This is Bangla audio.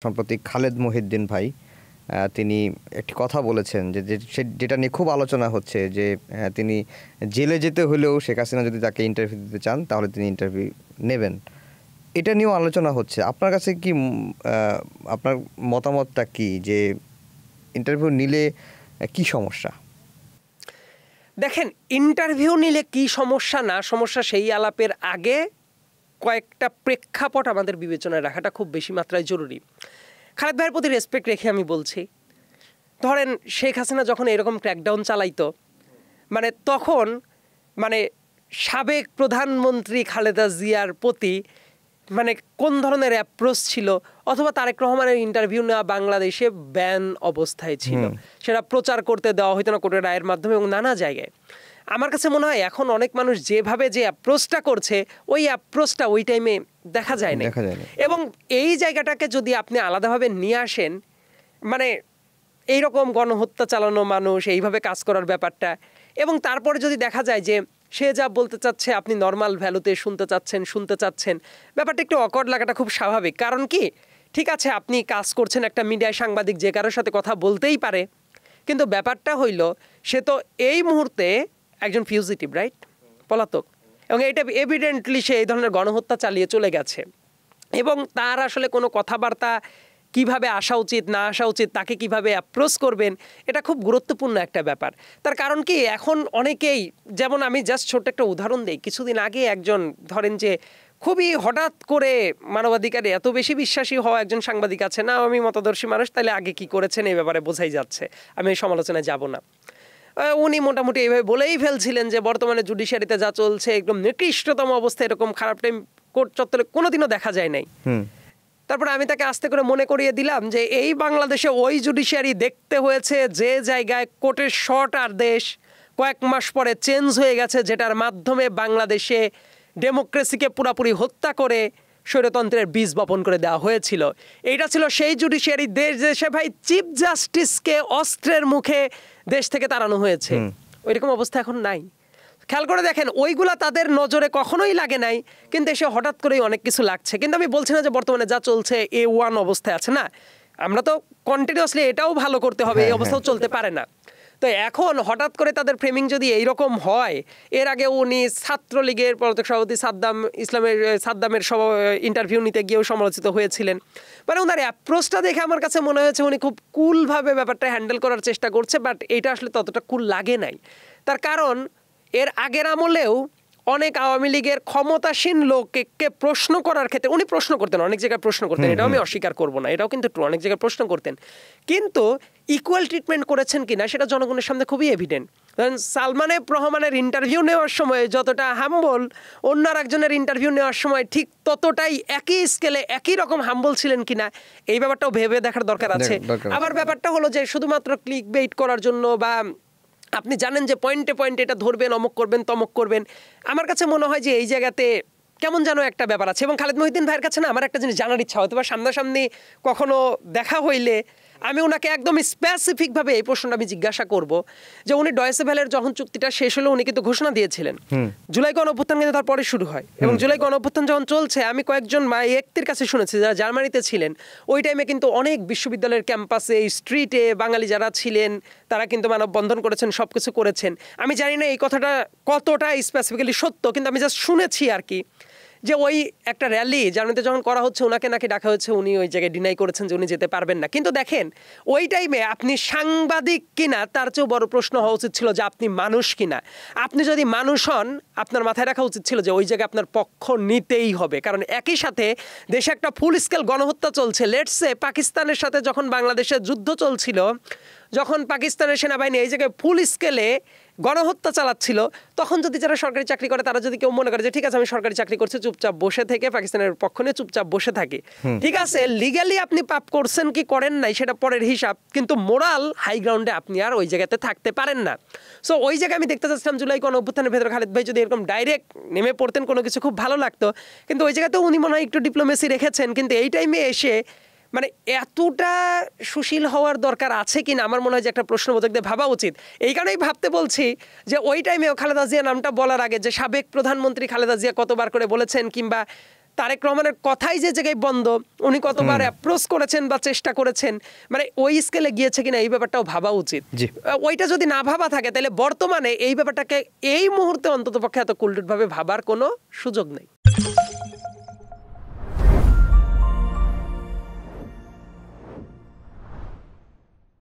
সম্প্রতি খালেদ মহিউদ্দিন ভাই তিনি একটি কথা বলেছেন যেটা নিয়ে খুব আলোচনা হচ্ছে যে তিনি জেলে যেতে হলেও শেখ হাসিনা যদি তাকে ইন্টারভিউ দিতে চান তাহলে তিনি ইন্টারভিউ নেবেন। এটা নিয়েও আলোচনা হচ্ছে। আপনার কাছে কি আপনার মতামতটা কি যে ইন্টারভিউ নিলে কি সমস্যা? দেখেন, ইন্টারভিউ নিলে কি সমস্যা না সমস্যা সেই আলাপের আগে কয়েকটা প্রেক্ষাপট আমাদের বিবেচনায় রাখাটা খুব বেশি মাত্রায় জরুরি। খালেদ ভাইয়ের প্রতি রেসপেক্ট রেখে আমি বলছি, ধরেন শেখ হাসিনা যখন এরকম ক্র্যাকডাউন চালাইতো, তখন সাবেক প্রধানমন্ত্রী খালেদা জিয়ার প্রতি কোন ধরনের অ্যাপ্রোচ ছিল, অথবা তারেক রহমানের ইন্টারভিউ নেওয়া বাংলাদেশে ব্যান অবস্থায় ছিল, সেটা প্রচার করতে দেওয়া হইতো না কোর্টের রায়ের মাধ্যমে এবং নানা জায়গায়। আমার কাছে মনে হয় এখন অনেক মানুষ যেভাবে যে অ্যাপ্রোচটা করছে ওই অ্যাপ্রোচটা ওই টাইমে দেখা যায় না। এবং এই জায়গাটাকে যদি আপনি আলাদাভাবে নিয়ে আসেন, এইরকম গণহত্যা চালানো মানুষ এইভাবে কাজ করার ব্যাপারটা, এবং তারপরে যদি দেখা যায় যে সে যা বলতে চাচ্ছে আপনি নর্মাল ভ্যালুতে শুনতে চাচ্ছেন, ব্যাপারটা একটু অকওয়ার্ড লাগাটা খুব স্বাভাবিক। কারণ কি, ঠিক আছে আপনি কাজ করছেন একটা মিডিয়ায়, সাংবাদিক যে কারোর সাথে কথা বলতেই পারে, কিন্তু ব্যাপারটা হইল সে তো এই মুহূর্তে একজন ফিউজিটিভ, রাইট, পলাতক, এবং এটা এভিডেন্টলি সে এই ধরনের গণহত্যা চালিয়ে চলে গেছে, এবং তার আসলে কোনো কথাবার্তা কিভাবে আসা উচিত না আসা উচিত, তাকে কিভাবে অ্যাপ্রোচ করবেন, এটা খুব গুরুত্বপূর্ণ একটা ব্যাপার। তার কারণ কি, এখন অনেকেই, যেমন আমি জাস্ট ছোট্ট একটা উদাহরণ দিই, কিছুদিন আগে একজন ধরেন যে খুবই হঠাৎ করে মানবাধিকারে এত বেশি বিশ্বাসী হওয়া একজন সাংবাদিক আছে না, আমি মতদর্শী মানুষ, তাহলে আগে কি করেছেন এই ব্যাপারে বোঝাই যাচ্ছে, আমি এই সমালোচনায় যাব না। উনি মোটামুটি এইভাবে বলেই ফেলছিলেন যে বর্তমানে জুডিশিয়ারিতে যা চলছে একদম নিকৃষ্টতম অবস্থা, এরকম খারাপ টাইম কোর্ট চত্বরে কোনোদিনও দেখা যায় নাই। তারপরে আমি তাকে আস্তে করে মনে করিয়ে দিলাম যে এই বাংলাদেশে ওই জুডিশিয়ারি দেখতে হয়েছে যে জায়গায় কোর্টের শর্ট আদেশ কয়েক মাস পরে চেঞ্জ হয়ে গেছে, যেটার মাধ্যমে বাংলাদেশে ডেমোক্রেসিকে পুরাপুরি হত্যা করে স্বৈরতন্ত্রের বীজ বপন করে দেওয়া হয়েছিল। এইটা ছিল সেই জুডিশিয়ারি দেশে ভাই চিফ জাস্টিসকে অস্ত্রের মুখে দেশ থেকে তাড়ানো হয়েছে। ওইরকম অবস্থা এখন নাই। খেয়াল করে দেখেন, ওইগুলা তাদের নজরে কখনোই লাগে নাই, কিন্তু এসে হঠাৎ করেই অনেক কিছু লাগছে। কিন্তু আমি বলছি না যে বর্তমানে যা চলছে A1 অবস্থায় আছে, না, আমরা তো কন্টিনিউয়াসলি এটাও ভালো করতে হবে, এই অবস্থাও চলতে পারে না। তো এখন হঠাৎ করে তাদের ফ্রেমিং যদি এইরকম হয়, এর আগে উনি ছাত্রলীগের পলাতক সভাপতি সাদ্দামের ইন্টারভিউ নিতে গিয়েও সমালোচিত হয়েছিলেন। ওনার অ্যাপ্রোচটা দেখে আমার কাছে মনে হয়েছে উনি খুব কুলভাবে ব্যাপারটা হ্যান্ডেল করার চেষ্টা করছে, বাট এইটা আসলে ততটা কুল লাগে নাই। তার কারণ এর আগের আমলেও অনেক আওয়ামী লীগের ক্ষমতাসীন লোককে প্রশ্ন করার ক্ষেত্রে উনি প্রশ্ন করতেন, অনেক জায়গায় প্রশ্ন করতেন, এটাও আমি অস্বীকার করবো না, এটাও কিন্তু অনেক জায়গায় প্রশ্ন করতেন, কিন্তু ইকুয়াল ট্রিটমেন্ট করেছেন কিনা সেটা জনগণের সামনে খুবই এভিডেন্ট। সালমান এফ রহমানের ইন্টারভিউ নেওয়ার সময় যতটা হাম্বল, অন্য একজনের ইন্টারভিউ নেওয়ার সময় ঠিক ততটাই একই স্কেলে একই রকম হাম্বল ছিলেন কিনা এই ব্যাপারটাও ভেবে দেখার দরকার আছে। আবার ব্যাপারটা হলো যে শুধুমাত্র ক্লিক বেইট করার জন্য, বা আপনি জানেন যে পয়েন্টে পয়েন্টে এটা ধরবেন, অমুক করবেন তমক করবেন, আমার কাছে মনে হয় যে এই জায়গাতে কেমন যেন একটা ব্যাপার আছে। এবং খালেদ মহিউদ্দিন ভাইয়ের কাছে না আমার একটা জিনিস জানার ইচ্ছা, হয়তো বা সামনাসামনি কখনো দেখা হইলে আমি ওনাকে একদম স্পেসিফিকভাবে এই প্রশ্নটা আমি জিজ্ঞাসা করব যে উনি ডয়েচে ভেলের যখন চুক্তিটা শেষ হলো উনি কিন্তু ঘোষণা দিয়েছিলেন জুলাই গণঅভ্যুত্থান কিন্তু তারপরে শুরু হয়, এবং জুলাই গণঅভ্যুত্থান যখন চলছে আমি কয়েকজন ব্যক্তির কাছে শুনেছি যারা জার্মানিতে ছিলেন, ওই টাইমে কিন্তু অনেক বিশ্ববিদ্যালয়ের ক্যাম্পাসে স্ট্রিটে বাঙালি যারা ছিলেন তারা কিন্তু মানববন্ধন করেছেন, সবকিছু করেছেন। আমি জানি না এই কথাটা কতটা স্পেসিফিক্যালি সত্য, কিন্তু আমি জাস্ট শুনেছি আর কি, যে ওই একটা র্যালি জার্মানিতে যখন করা হচ্ছে ওনাকে নাকি ডাকা হয়েছে, উনি ওই জায়গায় ডিনাই করেছেন যে উনি যেতে পারবেন না। কিন্তু দেখেন ওই টাইমে আপনি সাংবাদিক কিনা তার চেয়েও বড় প্রশ্ন হওয়া উচিত ছিল যে আপনি মানুষ কিনা। আপনি যদি মানুষ হন আপনার মাথায় রাখা উচিত ছিল যে ওই জায়গায় আপনার পক্ষ নিতেই হবে, কারণ একই সাথে দেশে একটা ফুল স্কেল গণহত্যা চলছে। লেটসে পাকিস্তানের সাথে যখন বাংলাদেশের যুদ্ধ চলছিল, যখন পাকিস্তানের সেনাবাহিনী এই জায়গায় ফুল স্কেলে গণহত্যা চালাচ্ছিল, তখন যদি যারা সরকারি চাকরি করে তারা যদি কেউ মনে করে যে ঠিক আছে আমি সরকারি চাকরি করছি, চুপচাপ বসে থেকে পাকিস্তানের পক্ষ নিয়ে চুপচাপ বসে থাকি, ঠিক আছে, লিগ্যালি আপনি পাপ করছেন কি করেন নাই সেটা পরের হিসাব, কিন্তু মোরাল হাই গ্রাউন্ডে আপনি আর ওই জায়গাতে থাকতে পারেন না। সো ওই জায়গায় আমি দেখতে চাচ্ছিলাম জুলাই গণঅভ্যুত্থানের ভেতরে খালেদ ভাই যদি এরকম ডাইরেক্ট নেমে পড়তেন কোনো কিছু খুব ভালো লাগতো, কিন্তু ওই জায়গাতেও উনি মনে হয় একটু ডিপ্লোমেসি রেখেছেন। কিন্তু এই টাইমে এসে এতটা সুশীল হওয়ার দরকার আছে কিনা আমার মনে হয় যে একটা প্রশ্নবোধক দিয়ে ভাবা উচিত। এই কারণেই ভাবতে বলছি যে ওই টাইমেও খালেদা জিয়া নামটা বলার আগে যে সাবেক প্রধানমন্ত্রী খালেদা জিয়া কতবার করে বলেছেন, কিংবা তারেক রহমানের কথাই যে জায়গায় বন্ধ, উনি কতবার অ্যাপ্রোচ করেছেন বা চেষ্টা করেছেন, মানে ওই স্কেলে গিয়েছে কিনা এই ব্যাপারটাও ভাবা উচিত। জি। ওইটা যদি না ভাবা থাকে তাহলে বর্তমানে এই ব্যাপারটাকে এই মুহূর্তে অন্ততপক্ষে এত কুলটুট ভাবে ভাবার কোনো সুযোগ নেই।